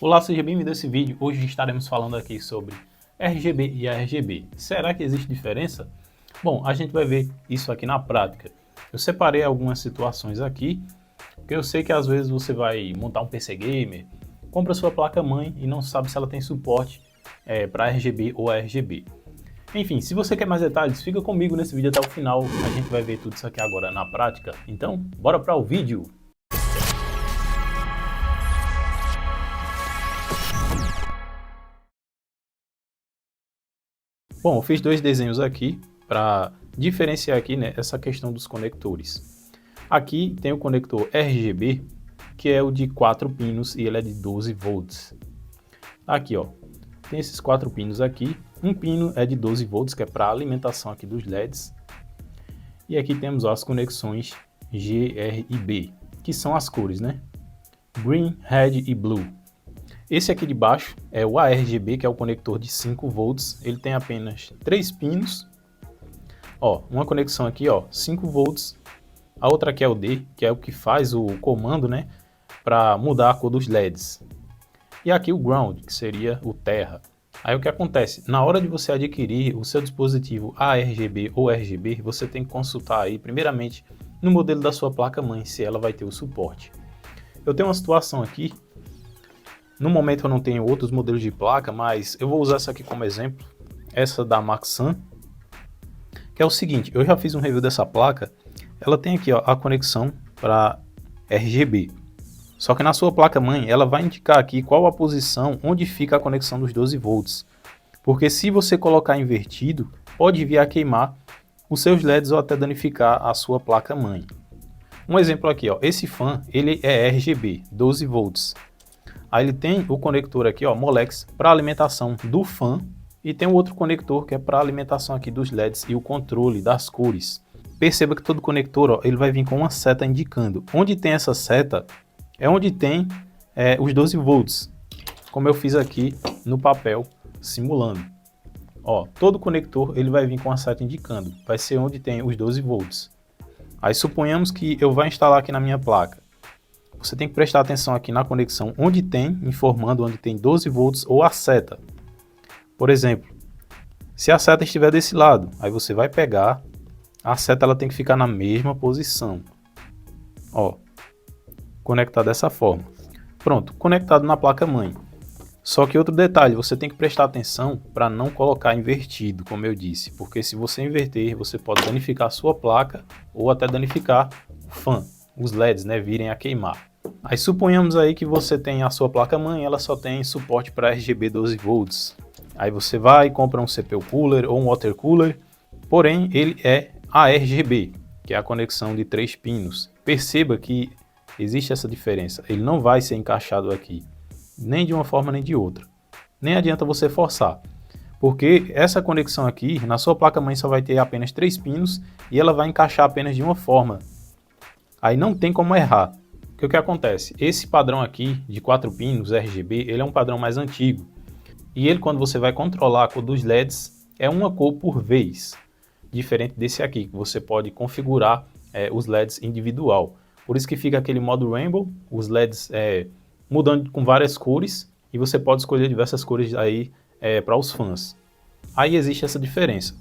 Olá, seja bem-vindo a esse vídeo. Hoje estaremos falando aqui sobre RGB e ARGB. Será que existe diferença? Bom, a gente vai ver isso aqui na prática. Eu separei algumas situações aqui, porque eu sei que às vezes você vai montar um PC Gamer, compra sua placa-mãe e não sabe se ela tem suporte para RGB ou ARGB. Enfim, se você quer mais detalhes, fica comigo nesse vídeo até o final. A gente vai ver tudo isso aqui agora na prática. Então, bora para o vídeo! Bom, eu fiz dois desenhos aqui para diferenciar aqui, né, essa questão dos conectores. Aqui tem o conector RGB, que é o de 4 pinos e ele é de 12 volts. Aqui, ó, tem esses 4 pinos aqui. Um pino é de 12 volts, que é para alimentação aqui dos LEDs. E aqui temos, ó, as conexões G, R e B, que são as cores, né? Green, Red e Blue. Esse aqui de baixo é o ARGB, que é o conector de 5 volts. Ele tem apenas 3 pinos. Ó, uma conexão aqui, ó, 5 volts. A outra aqui é o D, que é o que faz o comando, né, para mudar a cor dos LEDs. E aqui o ground, que seria o terra. Aí o que acontece? Na hora de você adquirir o seu dispositivo ARGB ou RGB, você tem que consultar aí, primeiramente, no modelo da sua placa-mãe, se ela vai ter o suporte. Eu tenho uma situação aqui. No momento eu não tenho outros modelos de placa, mas eu vou usar essa aqui como exemplo, essa da Maxan, que é o seguinte, eu já fiz um review dessa placa, ela tem aqui, ó, a conexão para RGB, só que na sua placa-mãe ela vai indicar aqui qual a posição onde fica a conexão dos 12 volts, porque se você colocar invertido, pode vir a queimar os seus LEDs ou até danificar a sua placa-mãe. Um exemplo aqui, ó, esse fan, ele é RGB, 12 volts. Aí ele tem o conector aqui, ó, Molex, para alimentação do fan, e tem um outro conector que é para alimentação aqui dos LEDs e o controle das cores. Perceba que todo conector, ó, ele vai vir com uma seta indicando. Onde tem essa seta é onde tem os 12 volts, como eu fiz aqui no papel simulando. Ó, todo conector ele vai vir com a seta indicando, vai ser onde tem os 12 volts. Aí suponhamos que eu vou instalar aqui na minha placa. Você tem que prestar atenção aqui na conexão onde tem, informando onde tem 12 volts ou a seta. Por exemplo, se a seta estiver desse lado, aí você vai pegar, a seta ela tem que ficar na mesma posição. Ó, conectar dessa forma. Pronto, conectado na placa-mãe. Só que outro detalhe, você tem que prestar atenção para não colocar invertido, como eu disse, porque se você inverter, você pode danificar a sua placa ou até danificar o fan, os LEDs, né, virem a queimar. Aí suponhamos aí que você tem a sua placa-mãe, ela só tem suporte para RGB 12 volts. Aí você vai e compra um CPU cooler ou um water cooler, porém ele é ARGB, que é a conexão de 3 pinos. Perceba que existe essa diferença, ele não vai ser encaixado aqui, nem de uma forma nem de outra. Nem adianta você forçar, porque essa conexão aqui, na sua placa-mãe só vai ter apenas 3 pinos e ela vai encaixar apenas de uma forma. Aí não tem como errar. O que acontece? Esse padrão aqui de 4 pinos RGB, ele é um padrão mais antigo. E ele, quando você vai controlar a cor dos LEDs, é uma cor por vez. Diferente desse aqui, que você pode configurar os LEDs individual. Por isso que fica aquele modo Rainbow, os LEDs mudando com várias cores, e você pode escolher diversas cores aí para os fãs. Aí existe essa diferença.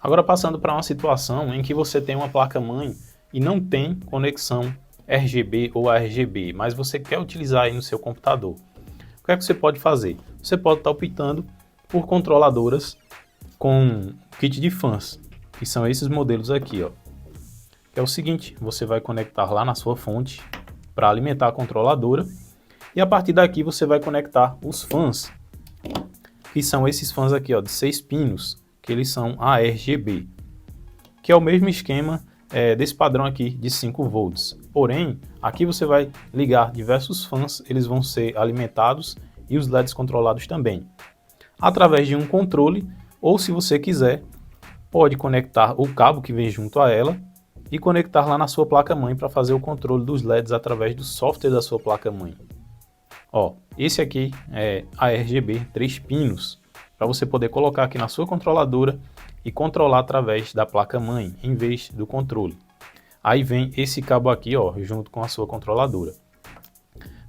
Agora passando para uma situação em que você tem uma placa-mãe e não tem conexão RGB ou ARGB, mas você quer utilizar aí no seu computador. O que é que você pode fazer? Você pode estar optando por controladoras com kit de fãs, que são esses modelos aqui, ó. É o seguinte, você vai conectar lá na sua fonte para alimentar a controladora e a partir daqui você vai conectar os fãs, que são esses fãs aqui, ó, de 6 pinos, que eles são ARGB, que é o mesmo esquema desse padrão aqui de 5 volts. Porém, aqui você vai ligar diversos fãs, eles vão ser alimentados e os LEDs controlados também, através de um controle, ou se você quiser, pode conectar o cabo que vem junto a ela e conectar lá na sua placa-mãe para fazer o controle dos LEDs através do software da sua placa-mãe. Ó, esse aqui é a RGB 3 pinos, para você poder colocar aqui na sua controladora e controlar através da placa-mãe, em vez do controle. Aí vem esse cabo aqui, ó, junto com a sua controladora.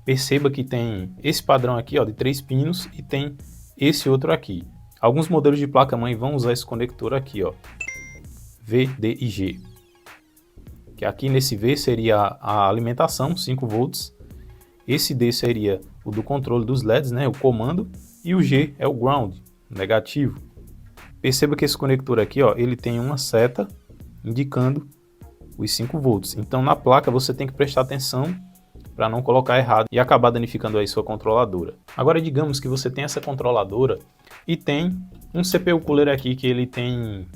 Perceba que tem esse padrão aqui, ó, de 3 pinos e tem esse outro aqui. Alguns modelos de placa-mãe vão usar esse conector aqui, ó, V, D e G. Que aqui nesse V seria a alimentação, 5 volts. Esse D seria o do controle dos LEDs, né, o comando. E o G é o ground, negativo. Perceba que esse conector aqui, ó, ele tem uma seta indicando os 5 volts. Então na placa você tem que prestar atenção para não colocar errado e acabar danificando aí sua controladora. Agora digamos que você tem essa controladora e tem um CPU cooler aqui que ele tem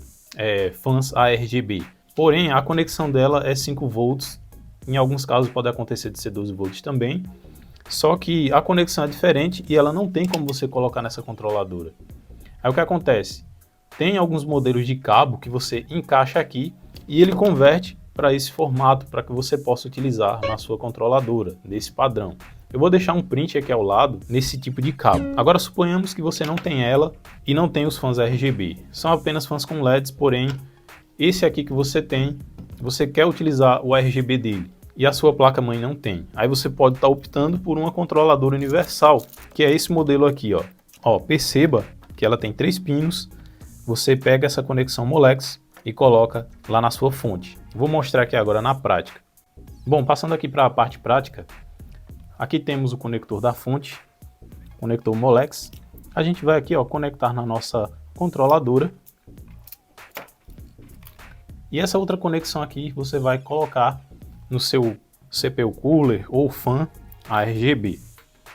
fãs ARGB. Porém a conexão dela é 5 volts, em alguns casos pode acontecer de ser 12 volts também, só que a conexão é diferente e ela não tem como você colocar nessa controladora. Aí o que acontece? Tem alguns modelos de cabo que você encaixa aqui e ele converte para esse formato, para que você possa utilizar na sua controladora, desse padrão. Eu vou deixar um print aqui ao lado, nesse tipo de cabo. Agora suponhamos que você não tem ela e não tem os fãs RGB. São apenas fãs com LEDs, porém, esse aqui que você tem, você quer utilizar o RGB dele e a sua placa-mãe não tem. Aí você pode estar optando por uma controladora universal, que é esse modelo aqui, ó. Ó, perceba que ela tem 3 pinos, você pega essa conexão Molex e coloca lá na sua fonte. Vou mostrar aqui agora na prática. Bom, passando aqui para a parte prática, aqui temos o conector da fonte, conector Molex. A gente vai aqui, ó, conectar na nossa controladora. E essa outra conexão aqui você vai colocar no seu CPU cooler ou fan ARGB.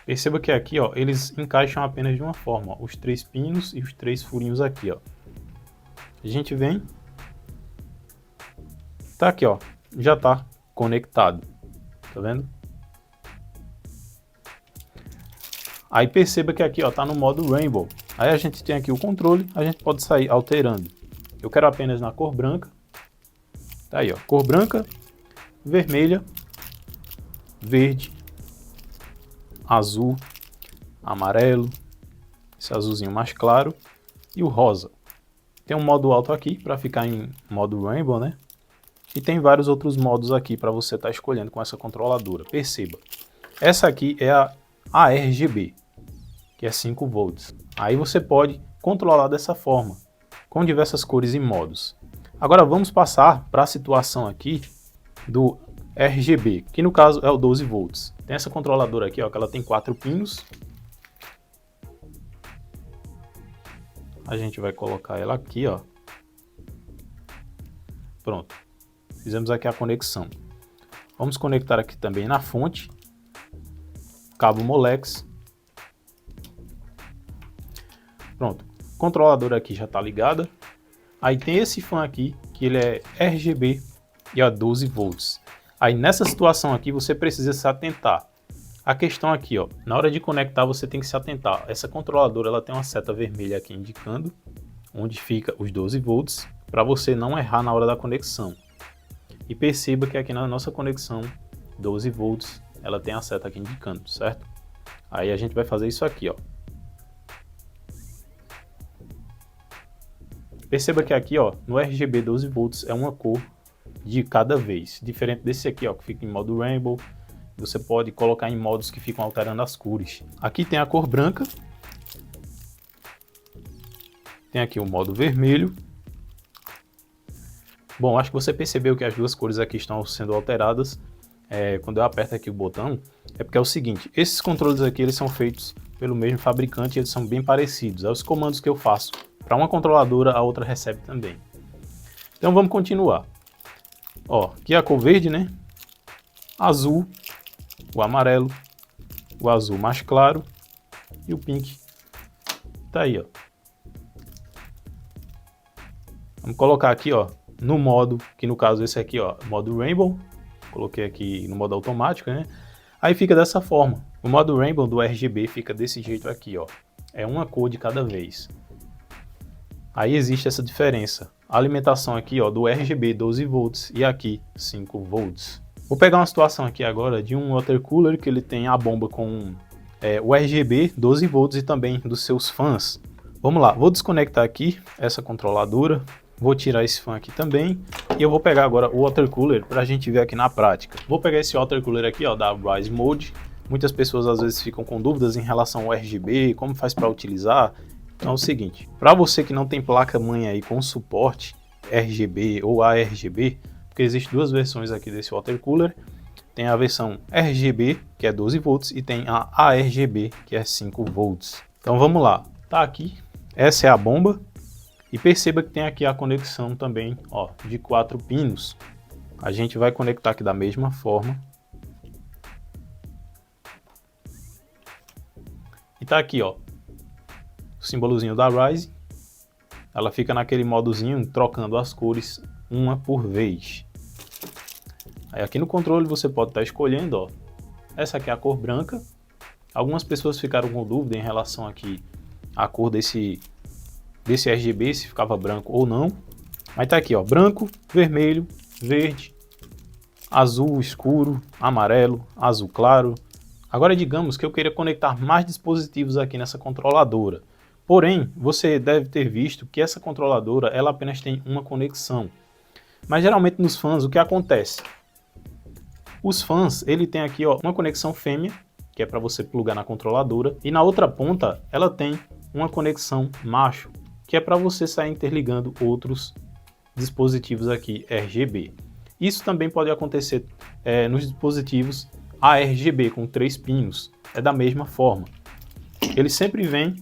Perceba que aqui, ó, eles encaixam apenas de uma forma, ó, os 3 pinos e os 3 furinhos aqui, ó. A gente vem, tá aqui, ó, já tá conectado, tá vendo? Aí perceba que aqui, ó, tá no modo Rainbow. Aí a gente tem aqui o controle, a gente pode sair alterando. Eu quero apenas na cor branca. Tá aí, ó, cor branca, vermelha, verde, azul, amarelo, esse azulzinho mais claro e o rosa. Tem um modo alto aqui para ficar em modo Rainbow, né? E tem vários outros modos aqui para você estar escolhendo com essa controladora. Perceba, essa aqui é a ARGB, que é 5 volts. Aí você pode controlar dessa forma, com diversas cores e modos. Agora vamos passar para a situação aqui do RGB, que no caso é o 12 volts. Tem essa controladora aqui, ó, que ela tem 4 pinos. A gente vai colocar ela aqui, ó. Pronto. Fizemos aqui a conexão. Vamos conectar aqui também na fonte. Cabo Molex. Pronto. A controladora aqui já está ligada. Aí tem esse fã aqui, que ele é RGB e a 12 volts. Aí nessa situação aqui você precisa se atentar. A questão aqui, ó, na hora de conectar você tem que se atentar. Essa controladora ela tem uma seta vermelha aqui indicando onde fica os 12 volts, para você não errar na hora da conexão. E perceba que aqui na nossa conexão 12 volts, ela tem a seta aqui indicando, certo? Aí a gente vai fazer isso aqui, ó. Perceba que aqui, ó, no RGB 12 volts é uma cor de cada vez, diferente desse aqui, ó, que fica em modo Rainbow. Você pode colocar em modos que ficam alterando as cores. Aqui tem a cor branca. Tem aqui o modo vermelho. Bom, acho que você percebeu que as duas cores aqui estão sendo alteradas. Quando eu aperto aqui o botão, é porque é o seguinte, esses controles aqui eles são feitos pelo mesmo fabricante, eles são bem parecidos. Os comandos que eu faço para uma controladora, a outra recebe também. Então vamos continuar. Ó, aqui é a cor verde, né? Azul, o amarelo, o azul mais claro e o pink. Tá aí, ó. Vamos colocar aqui, ó, no modo, que no caso esse aqui, ó, modo Rainbow. Coloquei aqui no modo automático, né? Aí fica dessa forma. O modo Rainbow do RGB fica desse jeito aqui, ó. É uma cor de cada vez. Aí existe essa diferença. A alimentação aqui, ó, do RGB 12 volts e aqui 5 volts. Vou pegar uma situação aqui agora de um water cooler que ele tem a bomba com o RGB 12 volts e também dos seus fãs. Vamos lá, vou desconectar aqui essa controladora, vou tirar esse fã aqui também e eu vou pegar agora o water cooler para a gente ver aqui na prática. Vou pegar esse water cooler aqui, ó, da Rise Mode, Muitas pessoas às vezes ficam com dúvidas em relação ao RGB, como faz para utilizar. Então é o seguinte, para você que não tem placa-mãe aí com suporte RGB ou ARGB, porque existem duas versões aqui desse water cooler, tem a versão RGB, que é 12 volts, e tem a ARGB, que é 5 volts. Então vamos lá, tá aqui, essa é a bomba, e perceba que tem aqui a conexão também, ó, de 4 pinos. A gente vai conectar aqui da mesma forma. E tá aqui, ó, o símbolozinho da Ryze. Ela fica naquele modozinho, trocando as cores uma por vez. Aí aqui no controle você pode estar escolhendo, ó, essa aqui é a cor branca. Algumas pessoas ficaram com dúvida em relação aqui à cor desse RGB, se ficava branco ou não. Mas tá aqui, ó, branco, vermelho, verde, azul escuro, amarelo, azul claro. Agora digamos que eu queira conectar mais dispositivos aqui nessa controladora. Porém, você deve ter visto que essa controladora ela apenas tem uma conexão. Mas geralmente nos fãs o que acontece? Os fãs, ele tem aqui, ó, uma conexão fêmea, que é para você plugar na controladora, e na outra ponta ela tem uma conexão macho, que é para você sair interligando outros dispositivos aqui RGB. Isso também pode acontecer nos dispositivos ARGB com 3 pinos, é da mesma forma. Ele sempre vem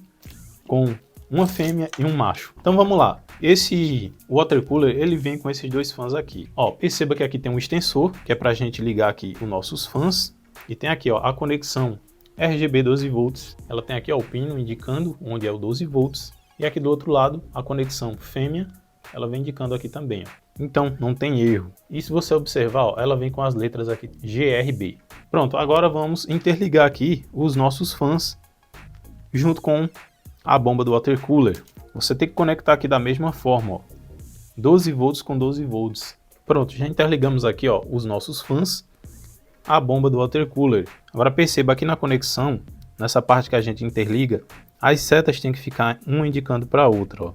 com uma fêmea e um macho. Então vamos lá, esse water cooler ele vem com esses dois fãs aqui. Ó, perceba que aqui tem um extensor, que é para a gente ligar aqui os nossos fãs, e tem aqui, ó, a conexão RGB 12 volts, ela tem aqui, ó, o pino indicando onde é o 12 volts, e aqui do outro lado a conexão fêmea, ela vem indicando aqui também, ó. Então não tem erro. E se você observar, ó, ela vem com as letras aqui GRB. Pronto, agora vamos interligar aqui os nossos fãs junto com a bomba do water cooler. Você tem que conectar aqui da mesma forma, ó, 12 volts com 12 volts. Pronto, já interligamos aqui, ó, os nossos fãs à bomba do water cooler. Agora perceba aqui na conexão, nessa parte que a gente interliga, as setas têm que ficar uma indicando para a outra, ó.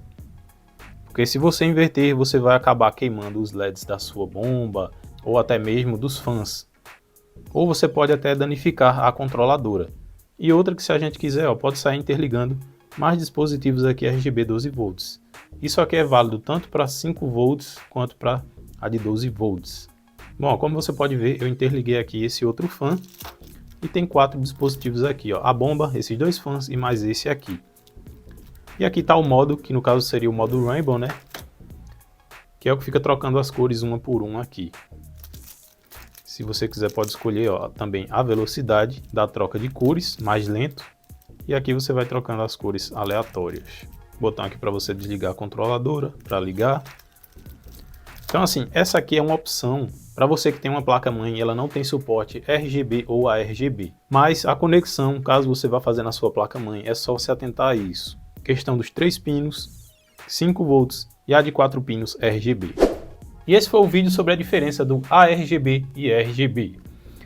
Porque se você inverter, você vai acabar queimando os LEDs da sua bomba ou até mesmo dos fãs. Ou você pode até danificar a controladora. E outra que se a gente quiser, ó, pode sair interligando mais dispositivos aqui RGB 12 volts. Isso aqui é válido tanto para 5 volts quanto para a de 12 volts. Bom, como você pode ver, eu interliguei aqui esse outro fã e tem 4 dispositivos aqui, ó, a bomba, esses dois fãs e mais esse aqui. E aqui está o modo, que no caso seria o modo Rainbow, né? Que é o que fica trocando as cores uma por uma aqui. Se você quiser pode escolher, ó, também a velocidade da troca de cores, mais lento. E aqui você vai trocando as cores aleatórias. Botão aqui para você desligar a controladora, para ligar. Então assim, essa aqui é uma opção para você que tem uma placa-mãe e ela não tem suporte RGB ou ARGB. Mas a conexão, caso você vá fazer na sua placa-mãe, é só você atentar a isso. Questão dos 3 pinos, 5 volts e a de 4 pinos RGB. E esse foi o vídeo sobre a diferença do ARGB e RGB.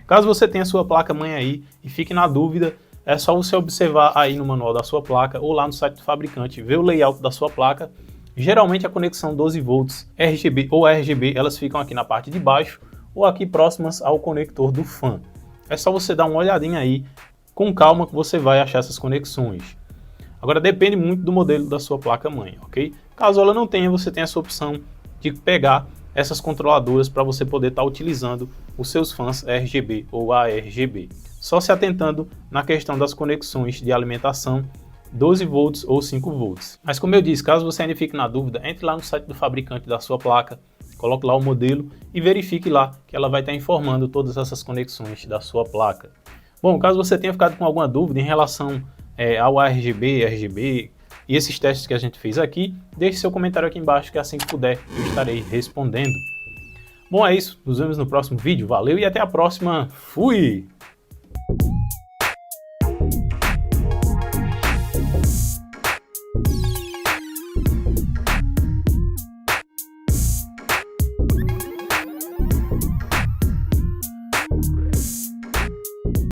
Caso você tenha sua placa-mãe aí e fique na dúvida, é só você observar aí no manual da sua placa ou lá no site do fabricante, ver o layout da sua placa. Geralmente a conexão 12 volts RGB ou ARGB, elas ficam aqui na parte de baixo ou aqui próximas ao conector do fã. É só você dar uma olhadinha aí, com calma que você vai achar essas conexões. Agora depende muito do modelo da sua placa-mãe, ok? Caso ela não tenha, você tem essa opção de pegar essas controladoras para você poder estar utilizando os seus fãs RGB ou ARGB. Só se atentando na questão das conexões de alimentação 12 volts ou 5 volts. Mas como eu disse, caso você ainda fique na dúvida, entre lá no site do fabricante da sua placa, coloque lá o modelo e verifique lá que ela vai estar informando todas essas conexões da sua placa. Bom, caso você tenha ficado com alguma dúvida em relação ao ARGB, RGB e esses testes que a gente fez aqui, deixe seu comentário aqui embaixo que assim que puder eu estarei respondendo. Bom, é isso, nos vemos no próximo vídeo, valeu e até a próxima, fui!